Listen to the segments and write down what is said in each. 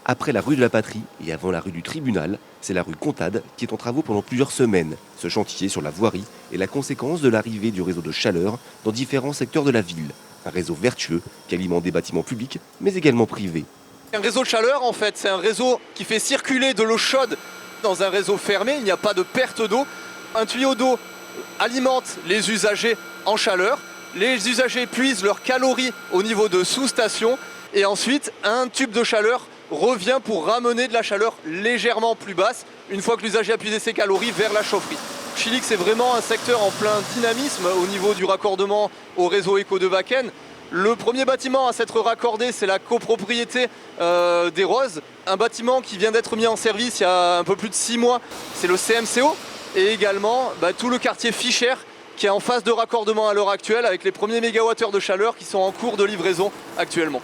Après la rue de la Patrie et avant la rue du Tribunal, c'est la rue Contade qui est en travaux pendant plusieurs semaines. Ce chantier sur la voirie est la conséquence de l'arrivée du réseau de chaleur dans différents secteurs de la ville. Un réseau vertueux qui alimente des bâtiments publics mais également privés. Un réseau de chaleur, en fait, c'est un réseau qui fait circuler de l'eau chaude dans un réseau fermé. Il n'y a pas de perte d'eau. Un tuyau d'eau alimente les usagers en chaleur. Les usagers puisent leurs calories au niveau de sous-stations. Et ensuite, un tube de chaleur revient pour ramener de la chaleur légèrement plus basse une fois que l'usager a puisé ses calories vers la chaufferie. Chilic, c'est vraiment un secteur en plein dynamisme au niveau du raccordement au réseau Eco de Wacken. Le premier bâtiment à s'être raccordé, c'est la copropriété des Roses. Un bâtiment qui vient d'être mis en service il y a un peu plus de 6 mois, c'est le CMCO. Et également tout le quartier Fischer qui est en phase de raccordement à l'heure actuelle avec les premiers mégawattheures de chaleur qui sont en cours de livraison actuellement.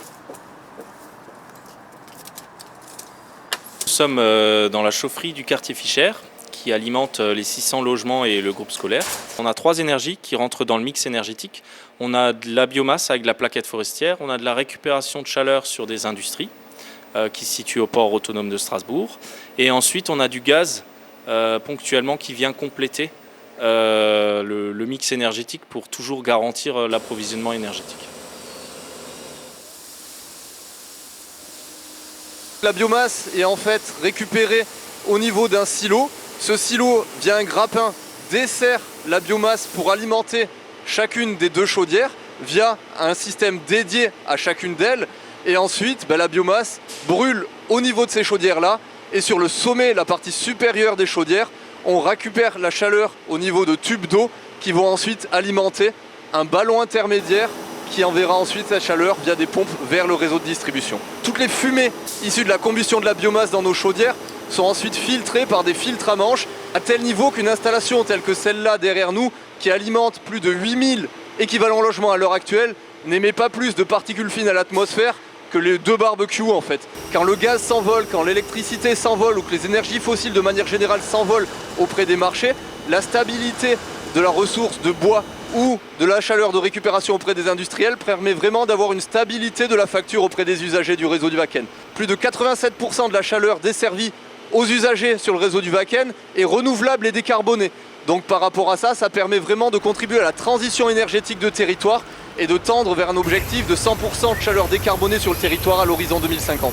Nous sommes dans la chaufferie du quartier Fischer qui alimente les 600 logements et le groupe scolaire. On a 3 énergies qui rentrent dans le mix énergétique. On a de la biomasse avec de la plaquette forestière, on a de la récupération de chaleur sur des industries qui se situent au port autonome de Strasbourg. Et ensuite on a du gaz ponctuellement qui vient compléter le mix énergétique pour toujours garantir l'approvisionnement énergétique. La biomasse est en fait récupérée au niveau d'un silo. Ce silo, via un grappin, dessert la biomasse pour alimenter chacune des 2 chaudières via un système dédié à chacune d'elles. Et ensuite, la biomasse brûle au niveau de ces chaudières-là. Et sur le sommet, la partie supérieure des chaudières, on récupère la chaleur au niveau de tubes d'eau qui vont ensuite alimenter un ballon intermédiaire qui enverra ensuite la chaleur via des pompes vers le réseau de distribution. Toutes les fumées issues de la combustion de la biomasse dans nos chaudières sont ensuite filtrées par des filtres à manches à tel niveau qu'une installation telle que celle-là derrière nous, qui alimente plus de 8000 équivalents logements à l'heure actuelle, n'émet pas plus de particules fines à l'atmosphère que les 2 barbecues en fait. Quand le gaz s'envole, quand l'électricité s'envole ou que les énergies fossiles de manière générale s'envolent auprès des marchés, la stabilité de la ressource de bois ou de la chaleur de récupération auprès des industriels permet vraiment d'avoir une stabilité de la facture auprès des usagers du réseau du Wacken. Plus de 87% de la chaleur desservie aux usagers sur le réseau du Wacken est renouvelable et décarbonée. Donc par rapport à ça, ça permet vraiment de contribuer à la transition énergétique de territoire et de tendre vers un objectif de 100% de chaleur décarbonée sur le territoire à l'horizon 2050.